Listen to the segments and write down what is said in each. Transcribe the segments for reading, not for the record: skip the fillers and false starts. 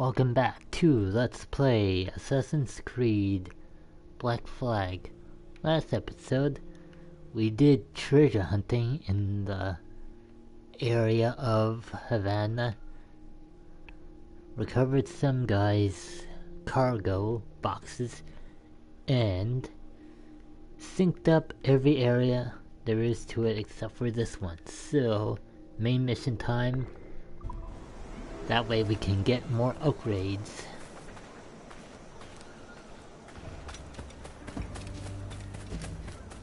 Welcome back to Let's Play Assassin's Creed Black Flag. Last episode, we did treasure hunting in the area of Havana, recovered some guys' cargo boxes, and synced up every area there is to it except for this one. So, main mission time. That way we can get more upgrades.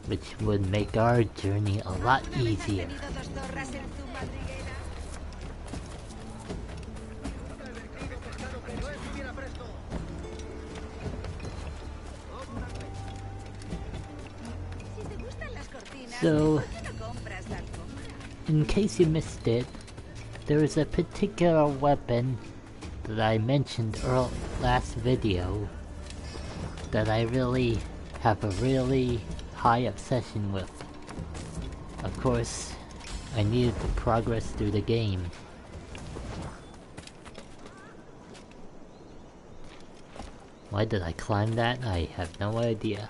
Which would make our journey a lot easier. So, in case you missed it, there is a particular weapon that I mentioned last video that I really have a really high obsession with. Of course, I needed to progress through the game. Why did I climb that? I have no idea.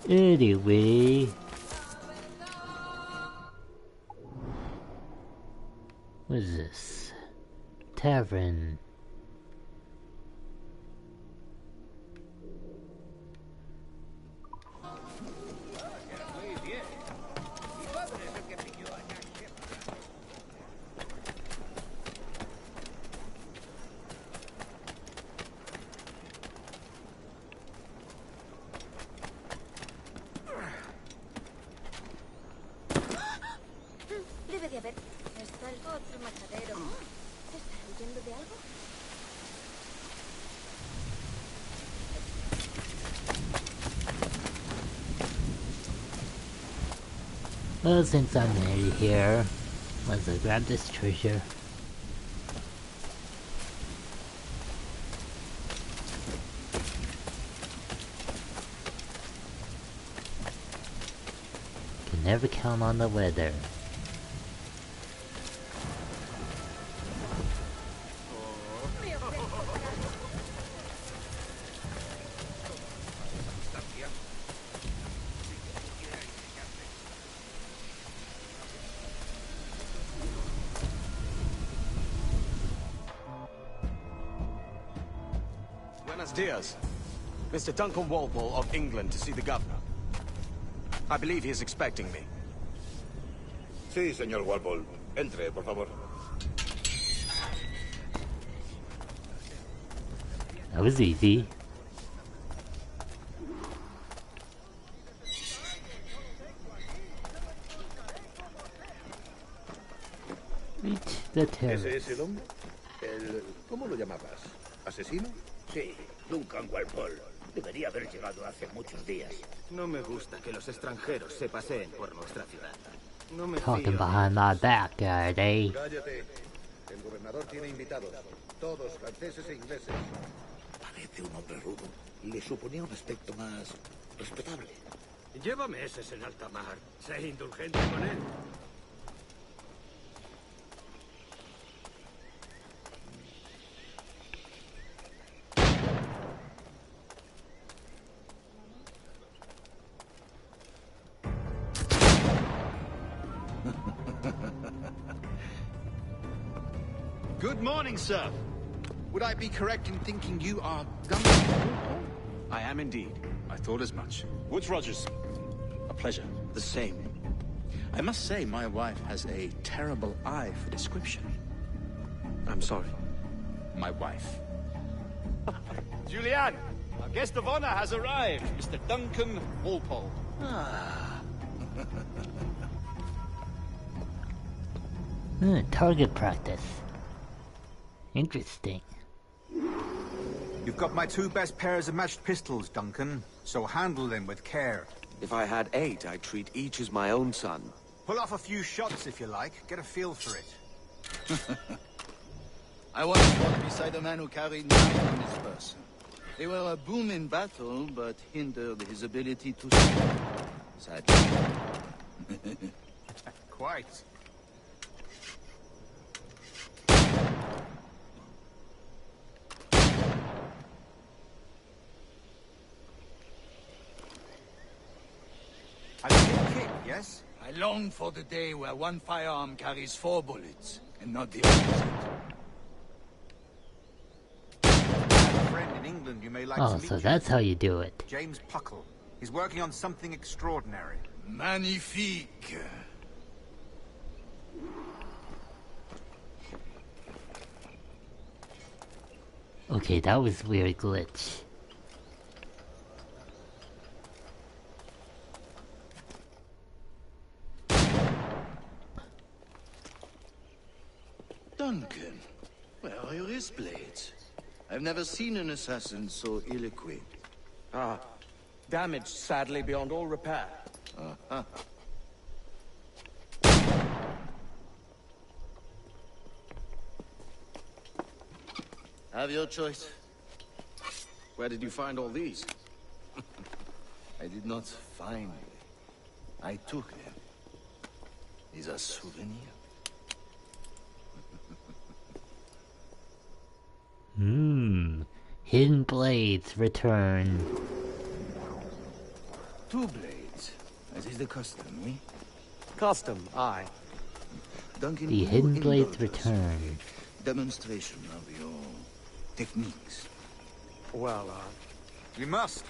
Anyway, what is this? Tavern. Well, since I'm nearly here, let's grab this treasure. Can never count on the weather. Buenos dias. Mr. Duncan Walpole of England to see the governor. I believe he is expecting me. Sí, señor Walpole. Entre, por favor. That was easy. Reach the terrace. ¿Ese es el hombre? ¿Cómo lo llamabas? ¿Asesino? Sí, Duncan Walpole. Debería haber llegado hace muchos días. No me gusta que los extranjeros se paseen por nuestra ciudad. No me Talking fío. behind my back, are they? Cállate. El gobernador tiene invitados. Todos franceses e ingleses. Parece un hombre rudo. Le suponía un aspecto más respetable. Lleva meses en alta mar. Sé indulgente con él. Good morning, sir. Would I be correct in thinking you are Duncan? I am indeed. I thought as much. Woods Rogers. A pleasure. The same. I must say, my wife has a terrible eye for description. I'm sorry. My wife. Julianne, our guest of honor has arrived, Mr. Duncan Walpole. Target practice. Interesting. You've got my two best pairs of matched pistols, Duncan, so handle them with care. If I had 8, I'd treat each as my own son. Pull off a few shots if you like, get a feel for it. I once fought beside a man who carried 9 on his person. They were a boon in battle, but hindered his ability to see. sadly. Quite. A little kick, yes? I long for the day where one firearm carries 4 bullets, and not the opposite. I have a friend in England you may like to Oh, meet. so that's how you do it. James Puckle. He's working on something extraordinary. Magnifique. Okay, that was a weird glitch. Duncan, where are your wrist blades? I've never seen an assassin so ill-equipped. Ah, damaged sadly beyond all repair. Have your choice. Where did you find all these? I did not find them. I took them. These are souvenirs. Hidden Blades return. 2 blades, as is the custom, we? Custom, aye. Duncan, The will Hidden you Blades indulge us return. with a demonstration of your techniques. Well, We must.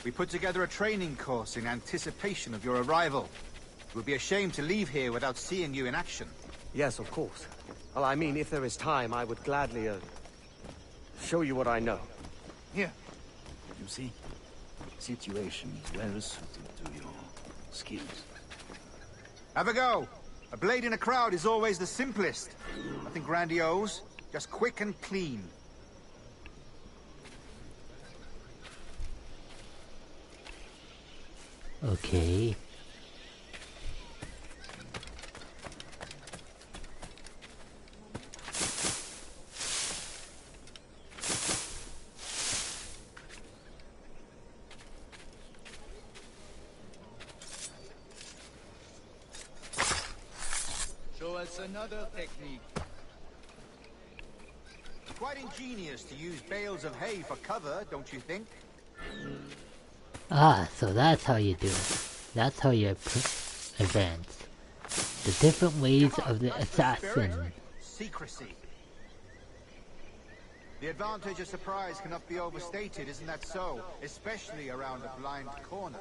We put together a training course in anticipation of your arrival. It would be a shame to leave here without seeing you in action. yes, of course. Well, I mean, if there is time, I would gladly, show you what I know. Here, you see, situation is well suited to your skills. Have a go. A blade in a crowd is always the simplest. Nothing grandiose, just quick and clean. Okay. Show us another technique. Quite ingenious to use bales of hay for cover, don't you think? Ah, so that's how you do it. That's how you advance. The different ways of the assassin. Secrecy. The advantage of surprise cannot be overstated, isn't that so? Especially around a blind corner.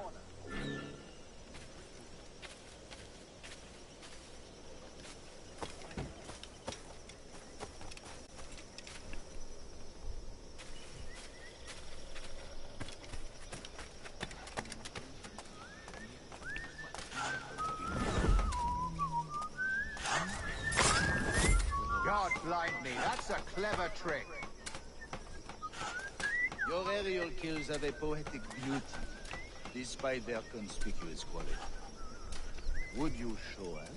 God blind me, that's a clever trick. Your aerial kills have a poetic beauty, despite their conspicuous quality. Would you show us?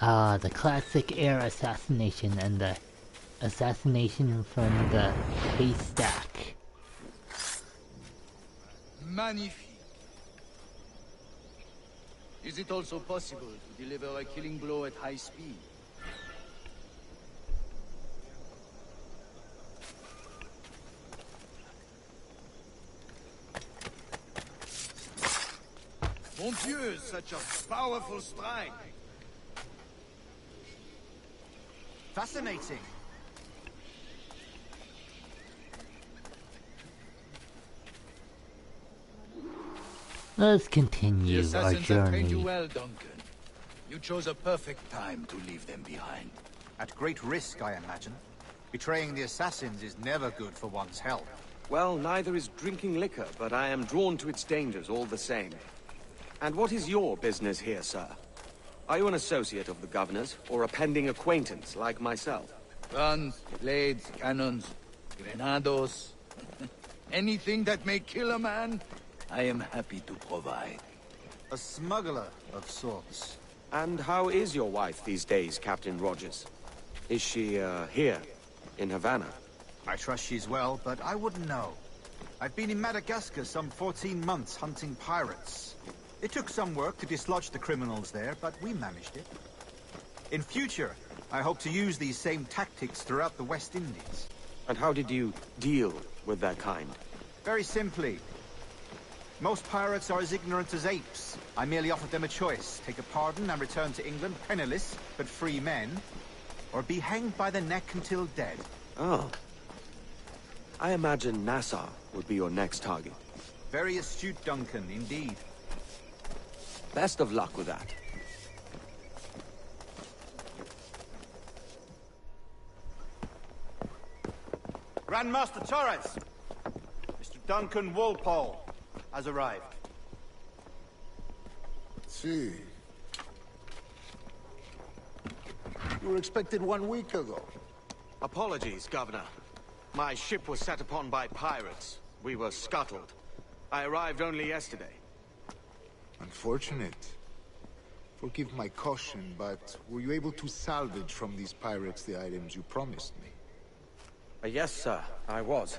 Ah, the classic air assassination and the assassination from the haystack. Magnifique. Is it also possible to deliver a killing blow at high speed? Mon Dieu, such a powerful strike! Fascinating. Let's The continue our assassins have trained you journey. well, Duncan. You chose a perfect time to leave them behind. At great risk, I imagine. Betraying the assassins is never good for one's health. Well, neither is drinking liquor, but I am drawn to its dangers all the same. And what is your business here, sir? Are you an associate of the governor's, or a pending acquaintance like myself? Guns, blades, cannons, grenados. Anything that may kill a man, I am happy to provide. A smuggler of sorts. And how is your wife these days, Captain Rogers? Is she, here, in Havana? I trust she's well, but I wouldn't know. I've been in Madagascar some 14 months hunting pirates. It took some work to dislodge the criminals there, but we managed it. In future, I hope to use these same tactics throughout the West Indies. And how did you deal with their kind? Very simply. Most pirates are as ignorant as apes. I merely offered them a choice. Take a pardon and return to England penniless, but free men. Or be hanged by the neck until dead. Oh. I imagine Nassau would be your next target. Very astute, Duncan, indeed. Best of luck with that. Grandmaster Torres! Mr. Duncan Walpole has arrived. See. You were expected 1 week ago. Apologies, Governor. My ship was set upon by pirates. We were scuttled. I arrived only yesterday. Unfortunate. Forgive my caution, but were you able to salvage from these pirates the items you promised me? Yes, sir, I was.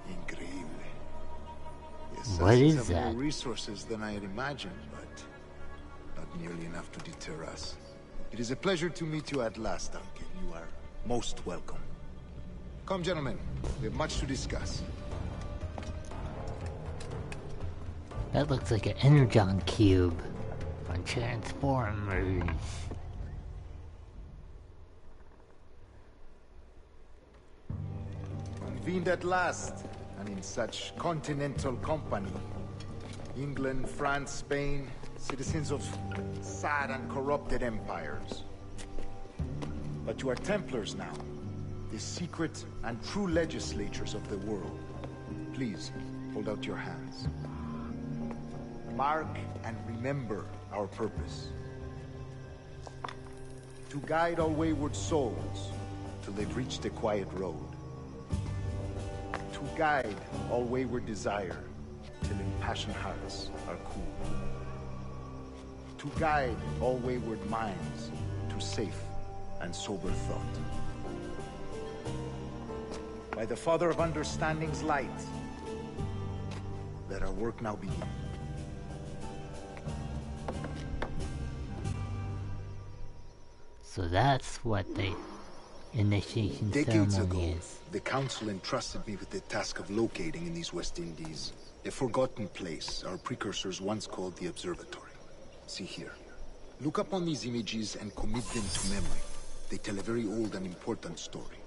Increíble. What is have that? more resources than I had imagined, but not nearly enough to deter us. It is a pleasure to meet you at last, Duncan. You are most welcome. Come, gentlemen. We have much to discuss. That looks like an Energon cube on Transformers. Convened at last, and in such continental company. England, France, Spain, citizens of sad and corrupted empires. But you are Templars now, the secret and true legislatures of the world. Please, hold out your hands. Mark and remember our purpose. To guide all wayward souls till they've reached a quiet road. To guide all wayward desire till impassioned hearts are cool. To guide all wayward minds to safe and sober thought. By the Father of Understanding's light, let our work now begin. So that's what the initiation Decades ceremony ago, is. the Council entrusted me with the task of locating in these West Indies a forgotten place our precursors once called the Observatory. See here. Look upon these images and commit them to memory. They tell a very old and important story.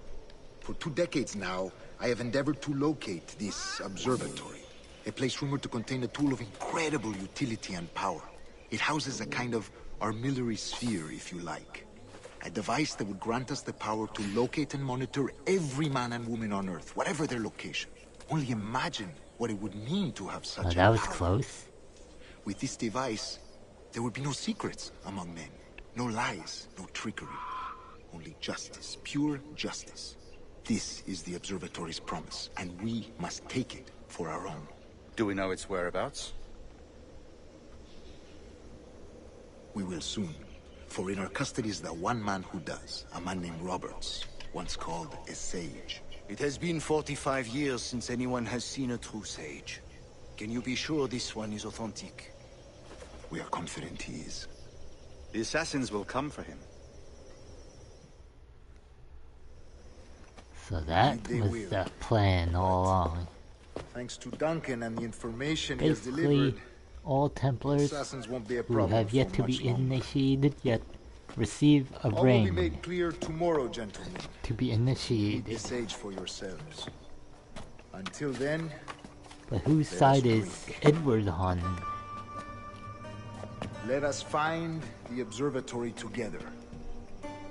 For 2 decades now, I have endeavored to locate this observatory, a place rumored to contain a tool of incredible utility and power. It houses a kind of armillary sphere, if you like. A device that would grant us the power to locate and monitor every man and woman on Earth, whatever their location. Only imagine what it would mean to have such Oh, a that was power. close. With this device, there would be no secrets among men. No lies, no trickery. Only justice, pure justice. This is the Observatory's promise, and we must take it for our own. Do we know its whereabouts? We will soon. For in our custody is the one man who does, a man named Roberts, once called a sage. It has been 45 years since anyone has seen a true sage. Can you be sure this one is authentic? We are confident he is. The assassins will come for him. So that They was will. the plan all along. Thanks to Duncan and the information he has Basically, delivered, all Templars assassins won't be a who problem have yet for to much be longer. initiated yet receive a All will be ring made clear tomorrow, gentlemen. to be Read initiated. the sage for yourselves. Until then, But whose Let us side is drink. Edward on? let us find the observatory together.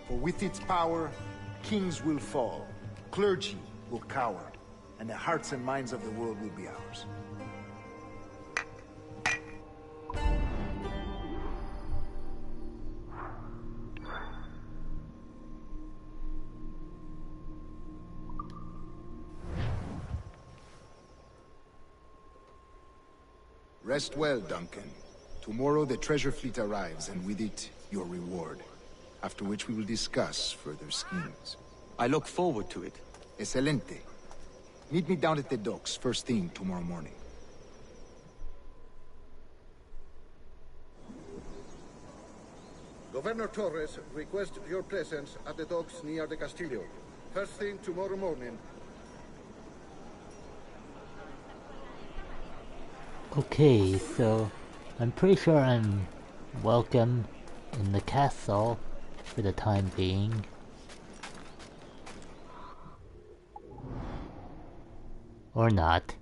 For with its power, kings will fall, clergy will cower, and the hearts and minds of the world will be ours. Rest well, Duncan. Tomorrow the treasure fleet arrives, and with it, your reward. after which we will discuss further schemes. I look forward to it. Excelente. Meet me down at the docks first thing tomorrow morning. Governor Torres requests your presence at the docks near the Castillo. First thing tomorrow morning. Okay, so I'm pretty sure I'm welcome in the castle for the time being. Or not.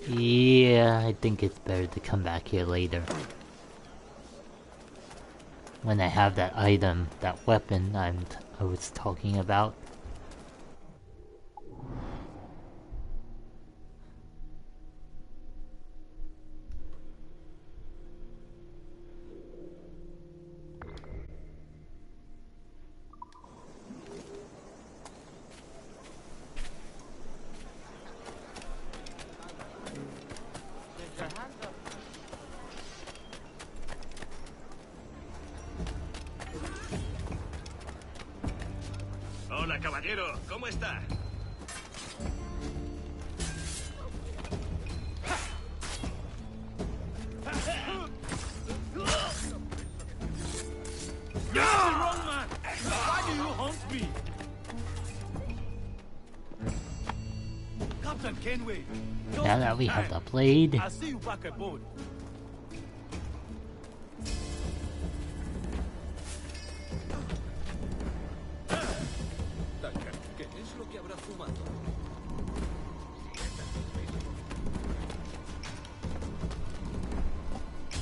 Yeah, I think it's better to come back here later. When I have that item, that weapon I was talking about. Hola, caballero. ¿Cómo está? You're the wrong man. Why do you haunt me? Captain Kenway. Now that we have the blade. I'll see you back aboard.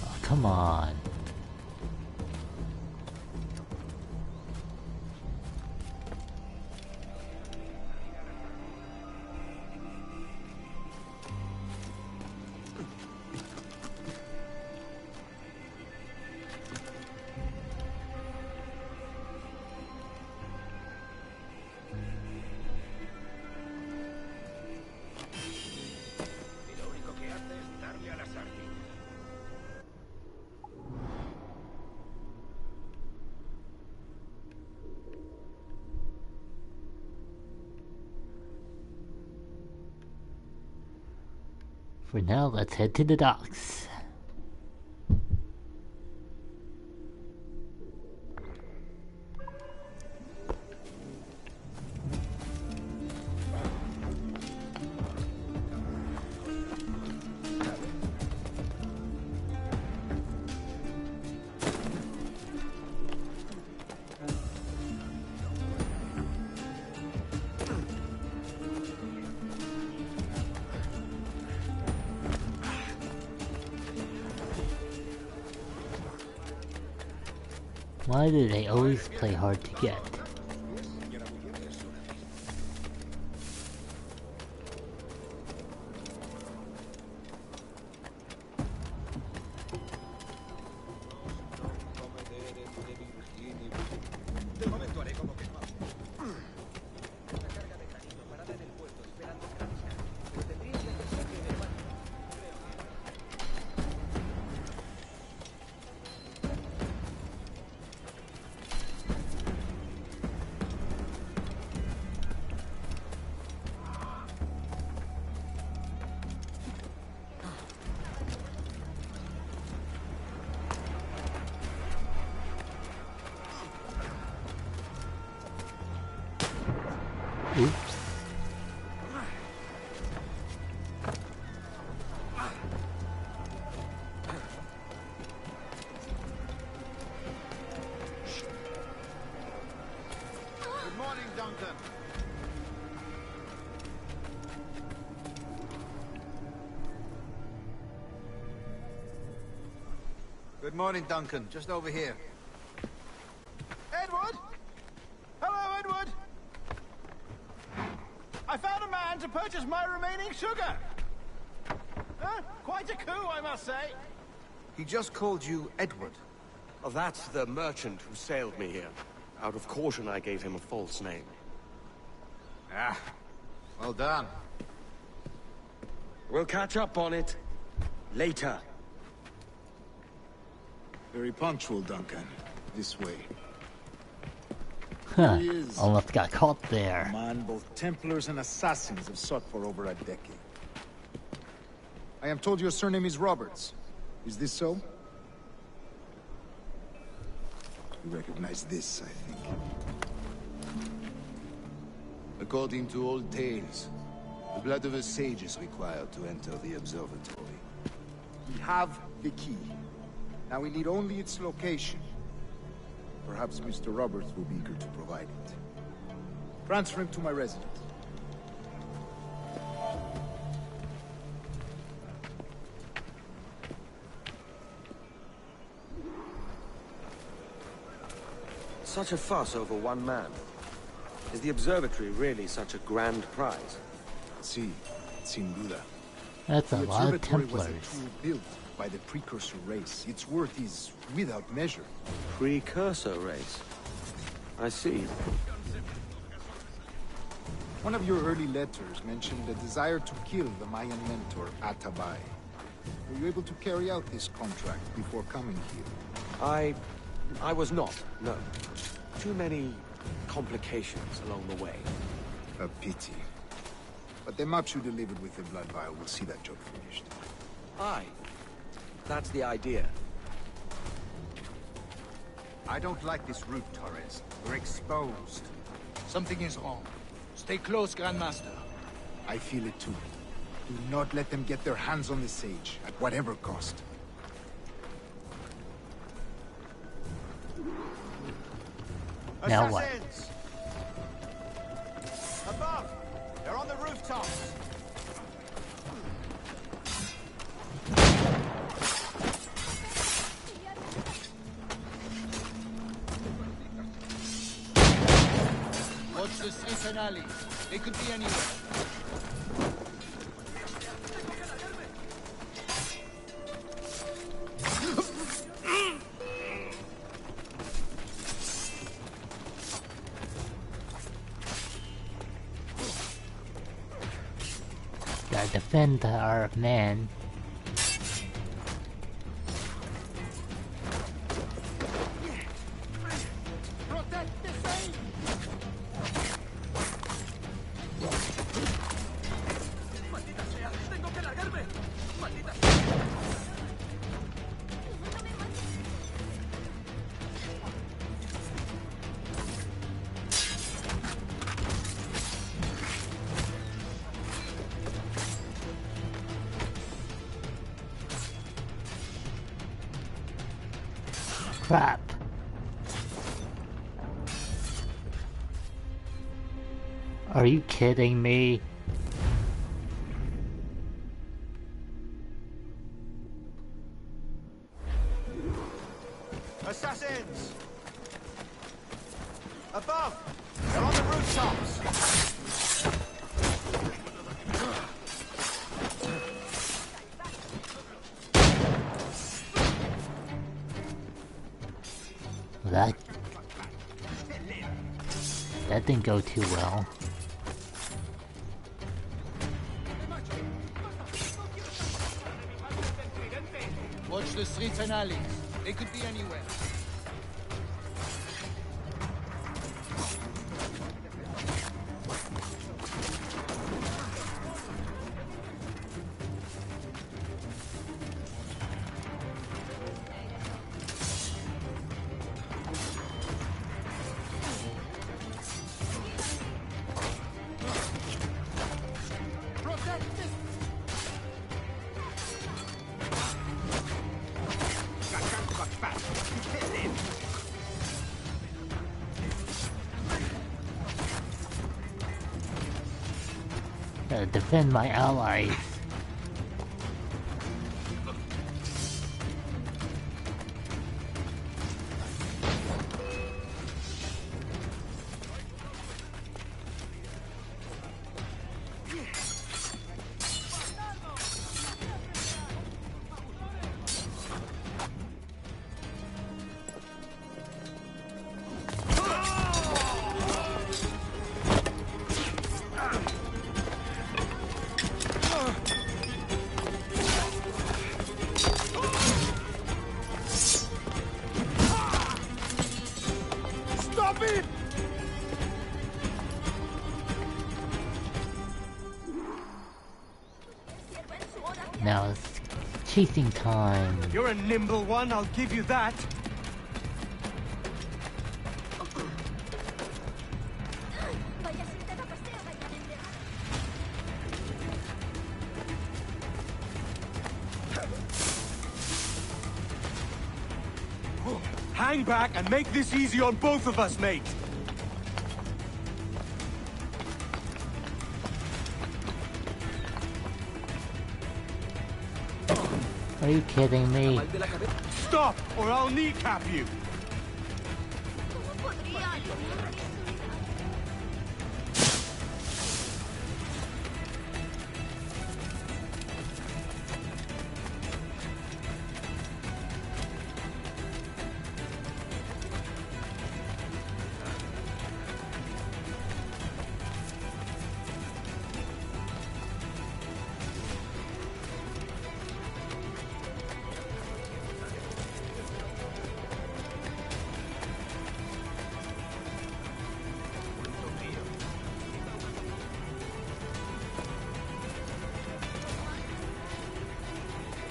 Oh, come on. For now, let's head to the docks. Why do they always play hard to get? Oops. Good morning, Duncan. Good morning, Duncan. Just over here. Edward? Hello, Edward! I found a man to purchase my remaining sugar! Huh? Quite a coup, I must say. He just called you Edward. Oh, that's the merchant who sailed me here. Out of caution, I gave him a false name. Ah, well done. We'll catch up on it later. Very punctual, Duncan. This way. Huh. He is. Almost got caught there. A man both Templars and Assassins have sought for over a decade. I am told your surname is Roberts. Is this so? You recognize this, I think. According to old tales, the blood of a sage is required to enter the observatory. We have the key. Now we need only its location. Perhaps Mr. Roberts will be eager to provide it. Transfer him to my residence. Such a fuss over one man. Is the observatory really such a grand prize? Si, sin duda. That's a The lot of observatory was Templars. a tool built by the precursor race. Its worth is without measure. Precursor race. I see. One of your early letters mentioned a desire to kill the Mayan mentor, Atabay. Were you able to carry out this contract before coming here? I was not, no. Too many complications along the way. A pity. But the maps you delivered with the blood vial will see that job finished. Aye. That's the idea. I don't like this route, Torres. We're exposed. Something is wrong. Stay close, Grandmaster. I feel it too. Do not let them get their hands on the sage, at whatever cost. Now what? Assassins! Above! They're on the rooftops! Watch the streets and alleys. They could be anywhere. Gotta defend our man. Crap. Are you kidding me? Assassins! Above! They're on the rooftops! That didn't go too well. Watch the streets and alleys. They could be anywhere. Gotta defend my allies. Now it's chasing time. You're a nimble one, I'll give you that. Hang back and make this easy on both of us, mate. Are you kidding me? Stop, or I'll kneecap you.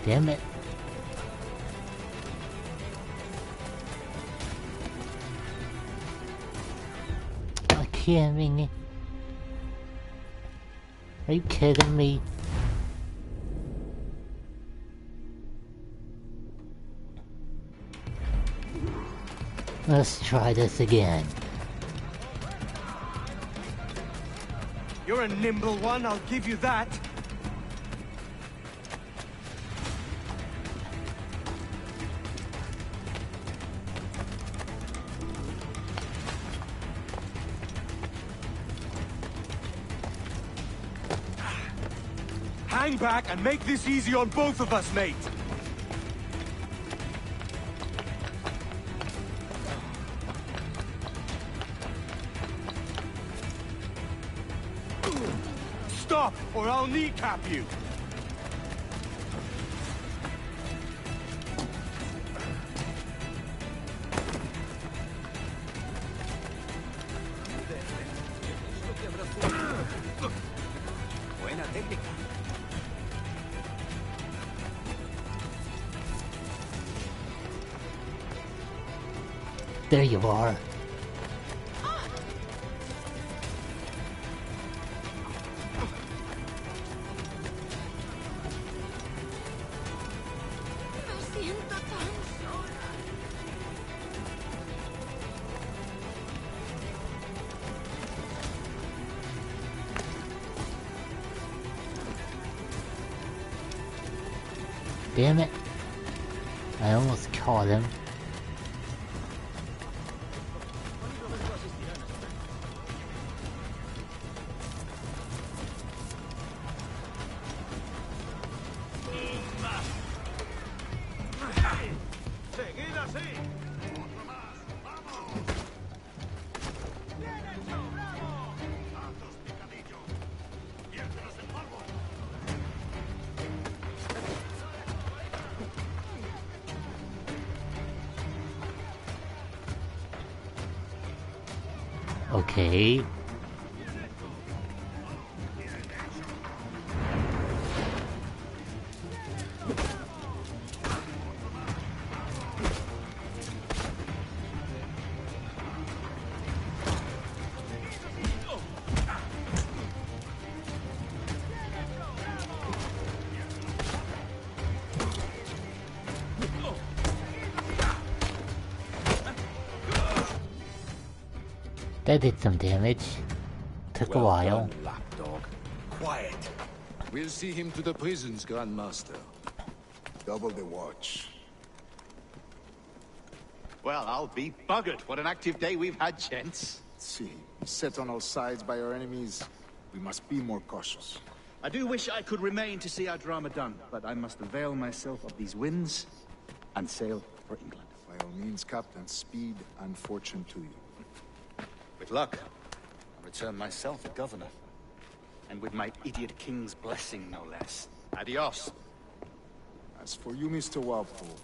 Damn it. Are you kidding me? Are you kidding me? Let's try this again. You're a nimble one, I'll give you that. Hang back and make this easy on both of us, mate. Stop, or I'll kneecap you. Buena técnica. There you are. Damn it. I almost caught him. Okay. That did some damage. Took a while. Done, lapdog. Quiet. We'll see him to the prisons, Grandmaster. Double the watch. Well, I'll be buggered. What an active day we've had, gents. See, set on all sides by our enemies, we must be more cautious. I do wish I could remain to see our drama done, but I must avail myself of these winds and sail for England. By all means, Captain, speed and fortune to you. With luck, I'll return myself a governor. And with my idiot king's blessing, no less. Adios. As for you, Mr. Walpole,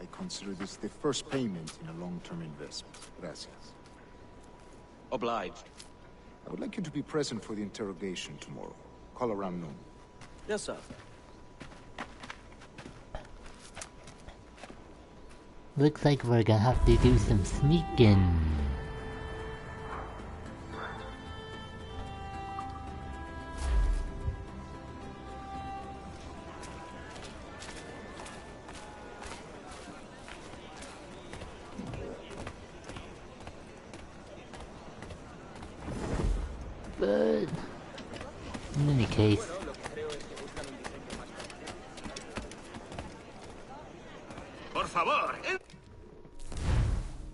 I consider this the first payment in a long-term investment. Gracias. Obliged. I would like you to be present for the interrogation tomorrow. Call around noon. Yes, sir. Looks like we're gonna have to do some sneaking. But in any case,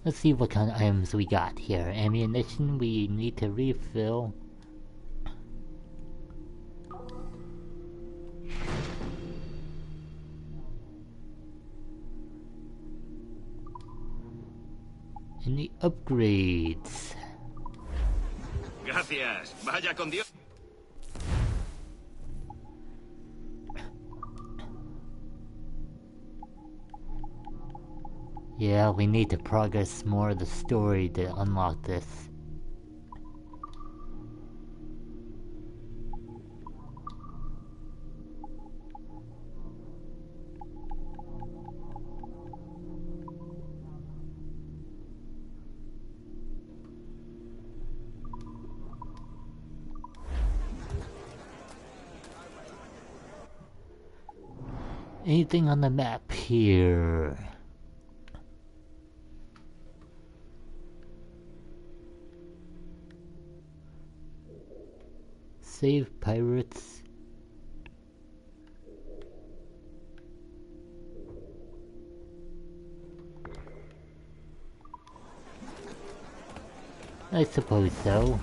let's see what kind of items we got here. Ammunition we need to refill. Any upgrades? Gracias. Vaya con Dios. Yeah, we need to progress more of the story to unlock this. Anything on the map here? Save pirates. I suppose so.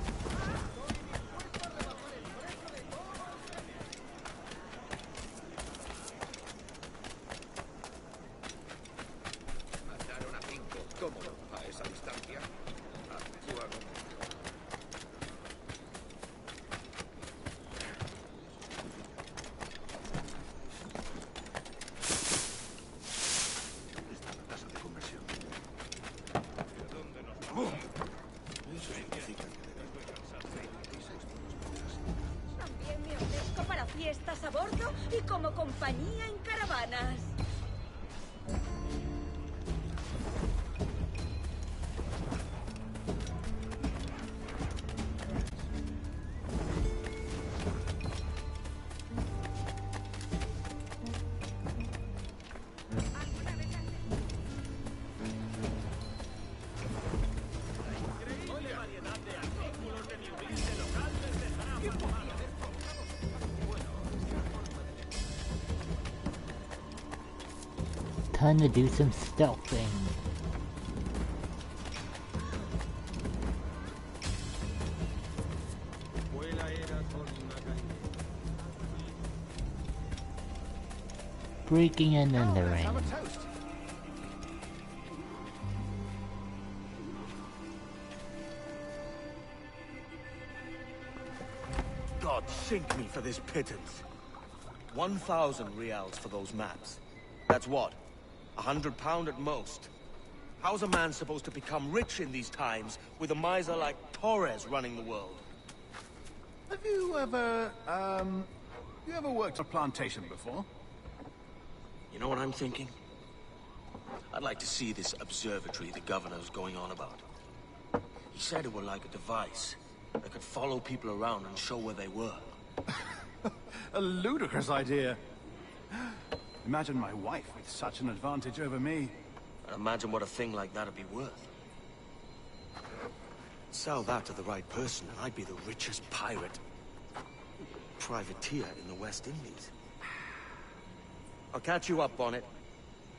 Fiestas a bordo y como compañía en caravanas. Time to do some stealthing. Breaking and entering. God sink me for this pittance. 1,000 reals for those maps. That's what? £100 at most. How's a man supposed to become rich in these times with a miser like Torres running the world? Have you ever worked a plantation before? You know what I'm thinking? I'd like to see this observatory the governor's going on about. He said it were like a device that could follow people around and show where they were. A ludicrous idea. Imagine my wife with such an advantage over me. And imagine what a thing like that'd be worth. Sell that to the right person and I'd be the richest pirate. Privateer in the West Indies. I'll catch you up on it.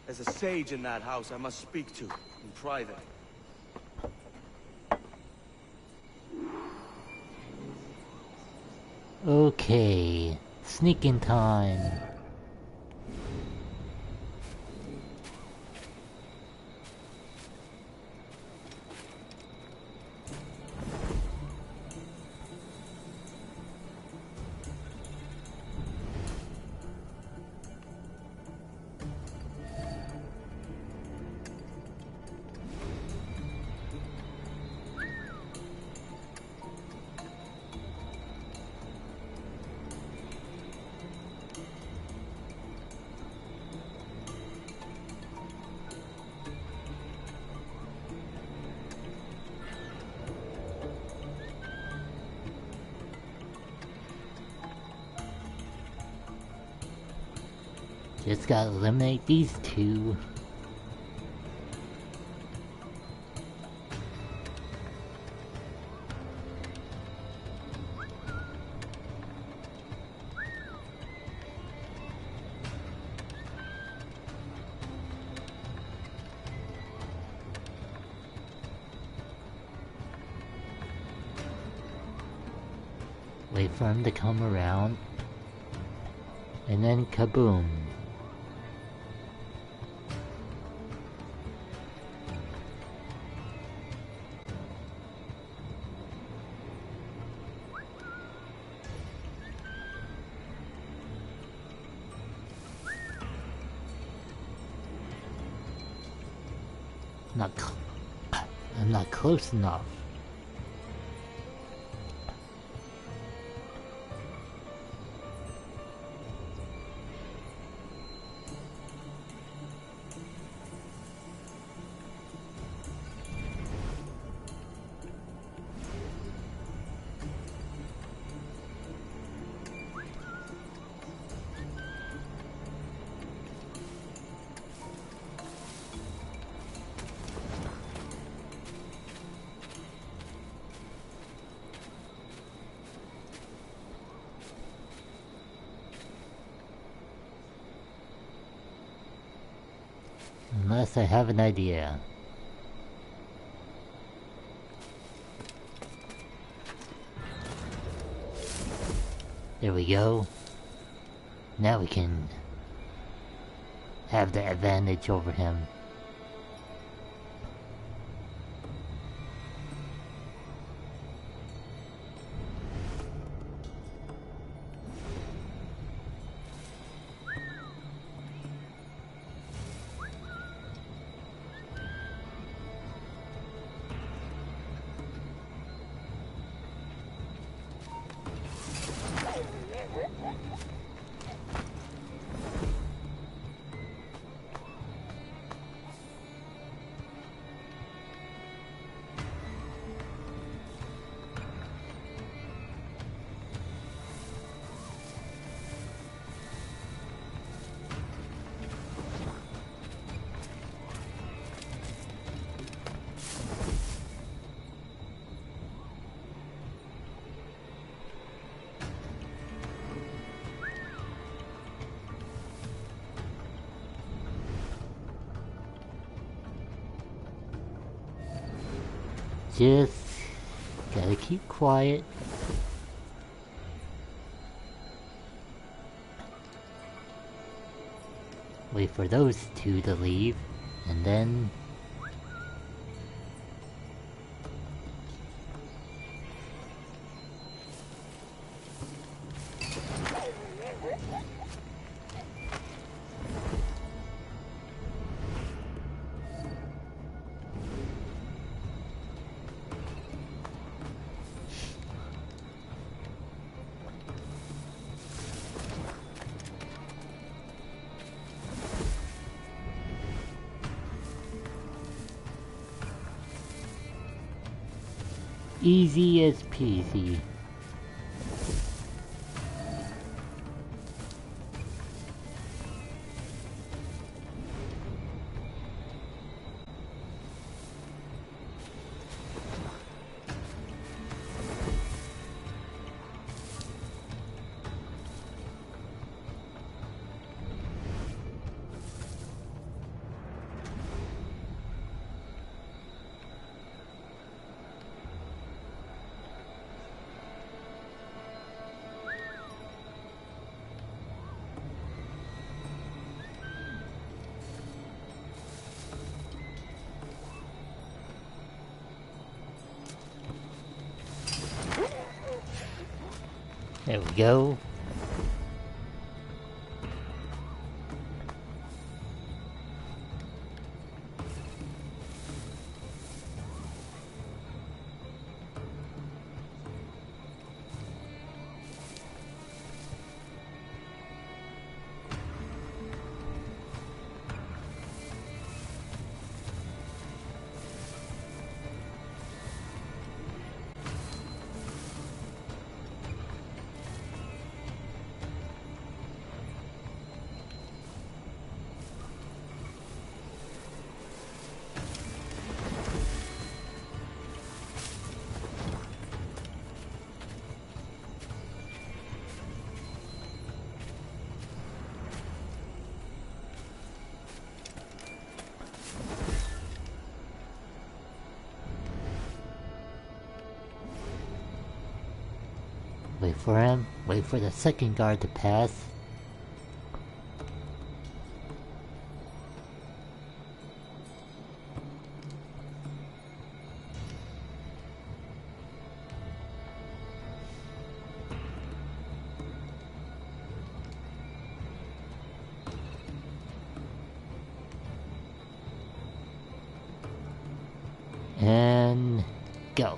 There's a sage in that house I must speak to in private. Okay, sneaking time. Just gotta eliminate these two. Wait for him to come around. And then kaboom. I'm not close enough. Unless I have an idea. There we go. Now we can have the advantage over him. Just gotta keep quiet. Wait for those two to leave, and then easy as peasy. There we go. Wait for him. Wait for the second guard to pass. And go.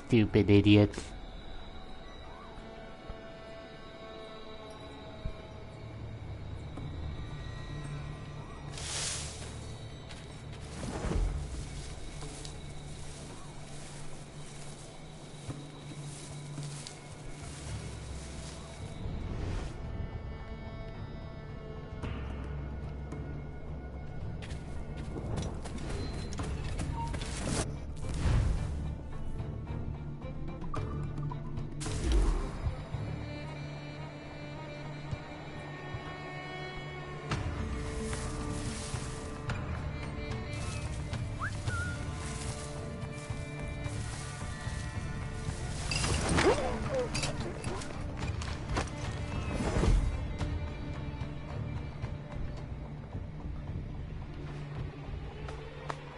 Stupid idiots.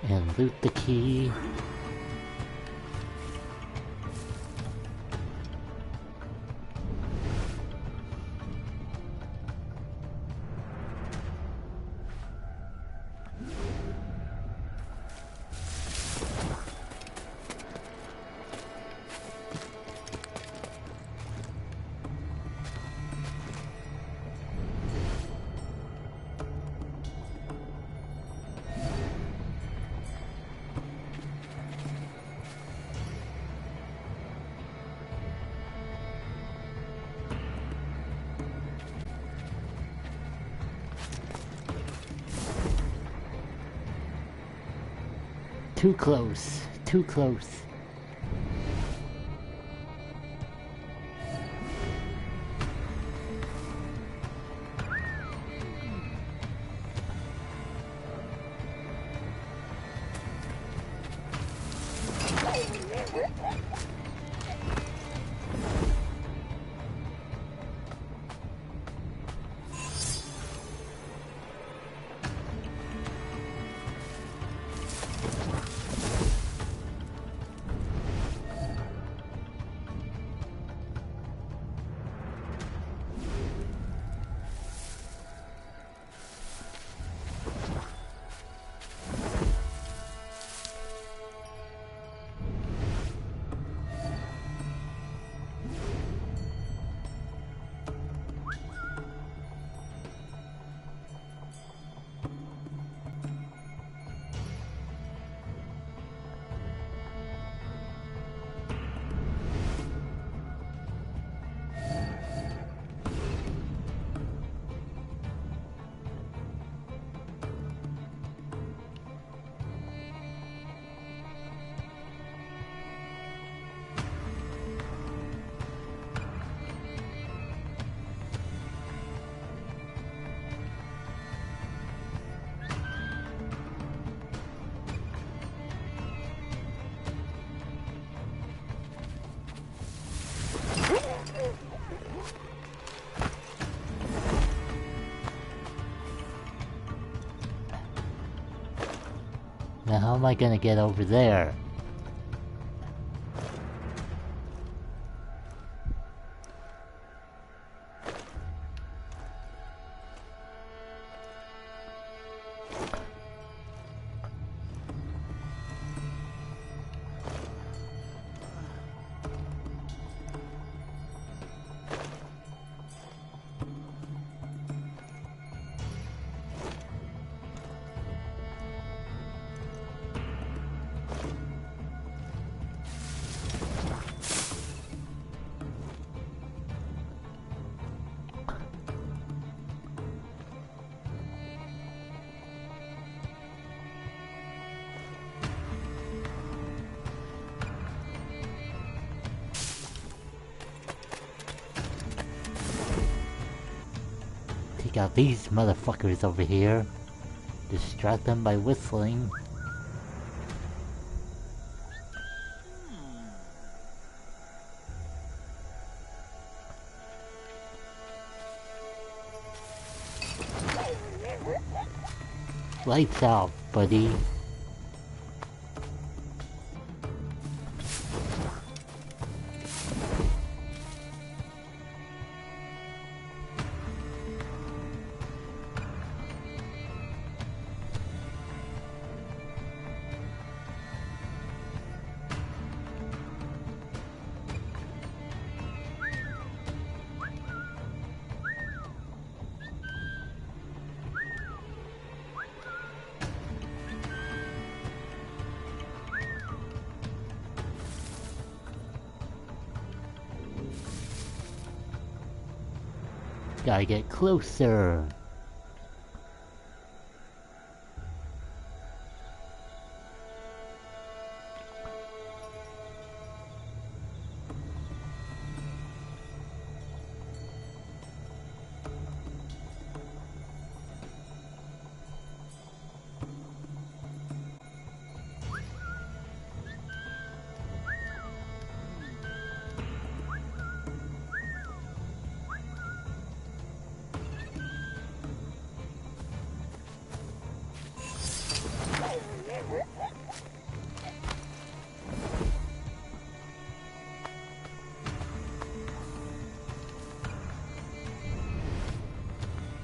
And loot the key. Too close. Too close. Now how am I gonna get over there? Take out these motherfuckers over here. Distract them by whistling. Lights out, buddy. Gotta get closer.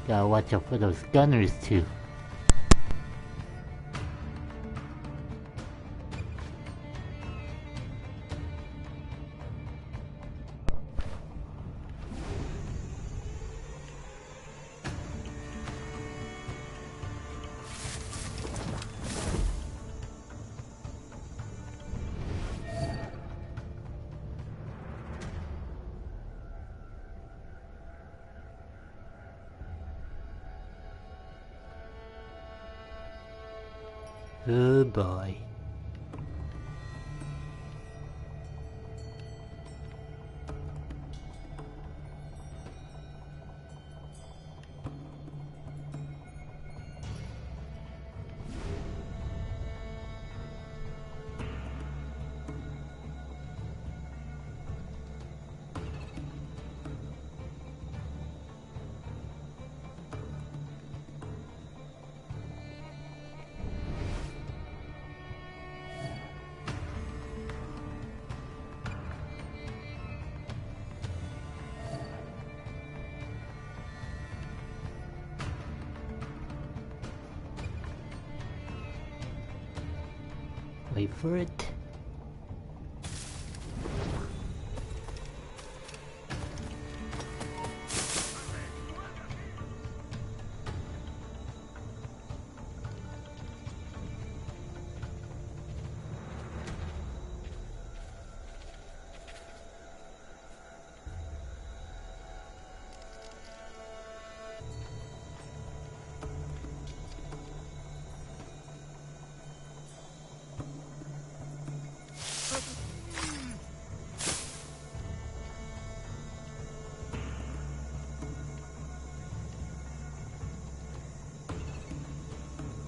Gotta watch out for those gunners too. Good boy. Wait for it.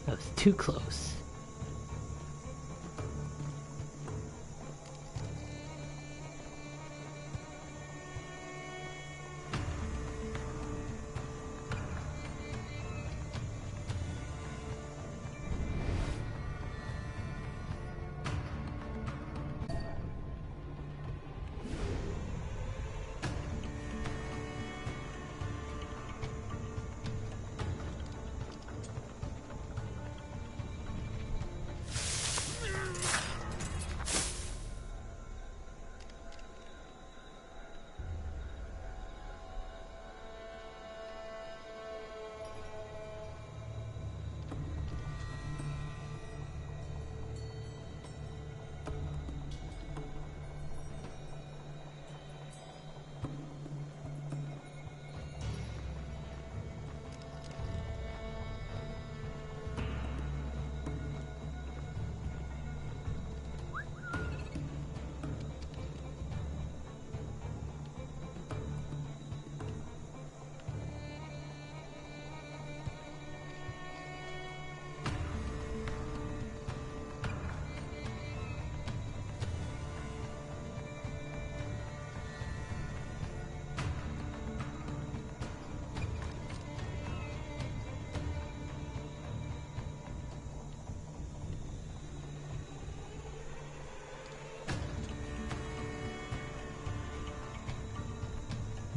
That was too close.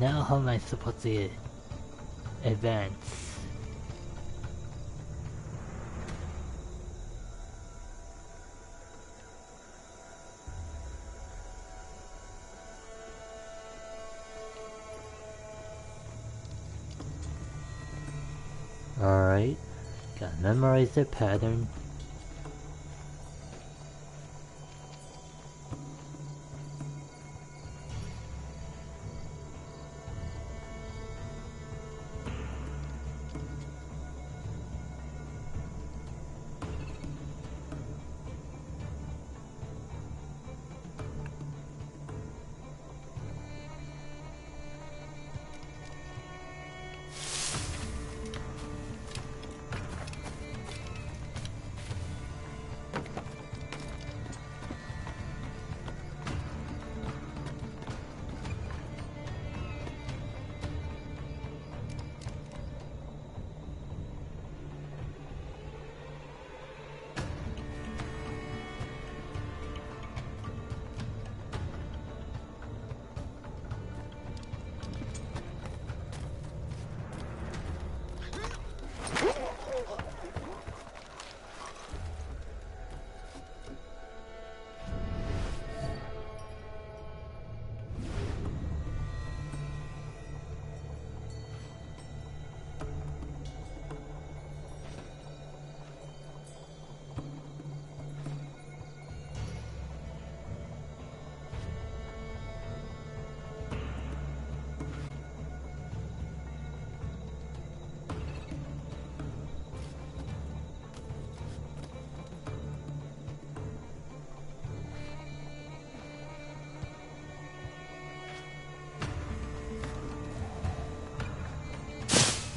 Now how am I supposed to advance? Alright, gotta memorize their pattern.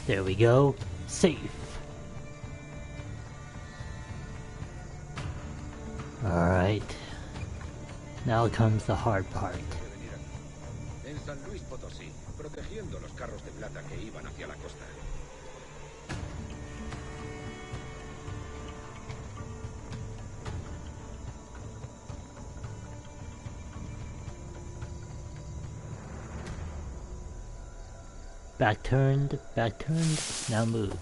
There we go. Safe. Alright. Now comes the hard part. En San Luis Potosí, protegiendo los carros de plata que iban hacia la costa. Back turned, now move.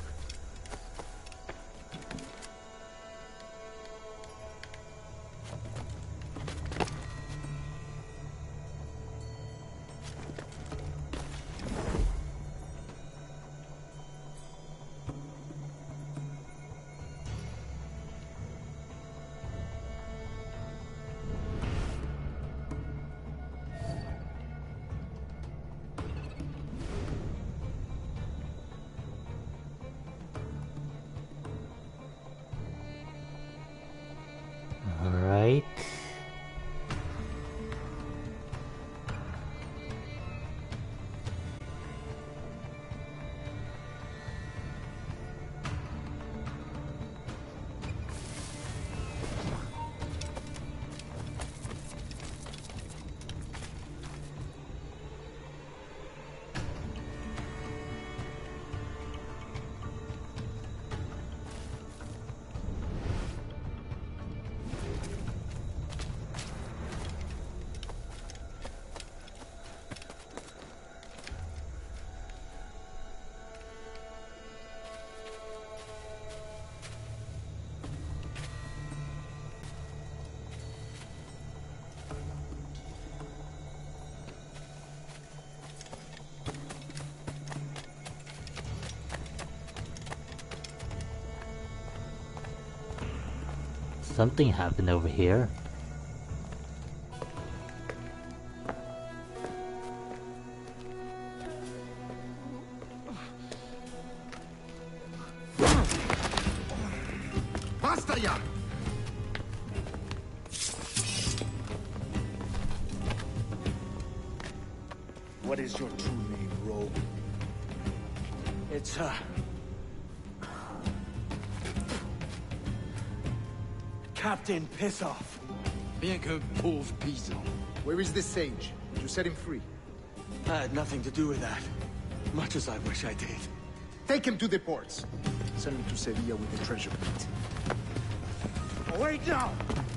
Alright. Something happened over here. Basta ya! What is your true name, rogue? It's, Captain Pissoff. Bien que pauvre paysan. Where is the sage? Did you set him free? I had nothing to do with that. Much as I wish I did. Take him to the ports. Send him to Sevilla with the treasure plate. Oh, wait now!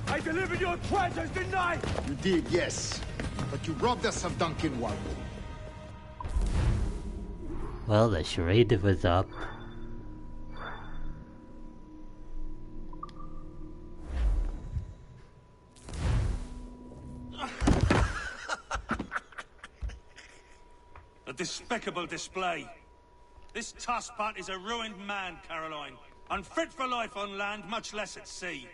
I delivered your treasures, didn't I? You did, yes. But you robbed us of Duncan Warwood. Well, the charade was up. A despicable display. This tosspot is a ruined man, Caroline. Unfit for life on land, much less at sea.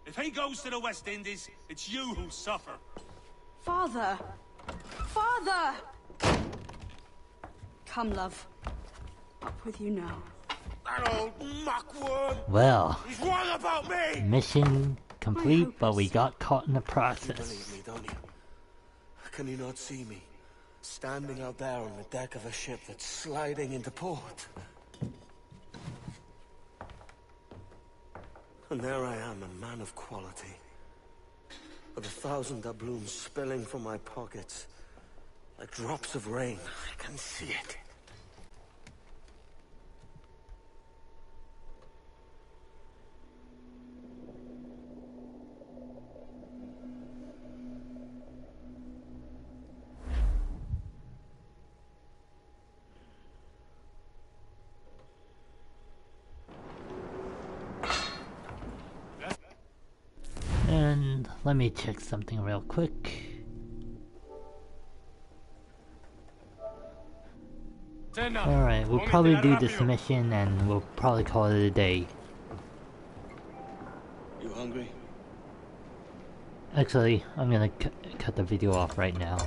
If he goes to the West Indies, it's you who suffer. Father! Father! Come, love. Up with you now. That old muckworm! Well, He's wrong about me! mission complete, but we got caught in the You process. believe me, don't you? Can you not see me? Standing out there on the deck of a ship that's sliding into port. And there I am, a man of quality. With 1,000 doubloons spilling from my pockets. Like drops of rain. I can see it. And let me check something real quick. Alright, we'll probably do this mission and we'll probably call it a day. You hungry? Actually, I'm gonna cut the video off right now.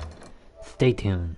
Stay tuned.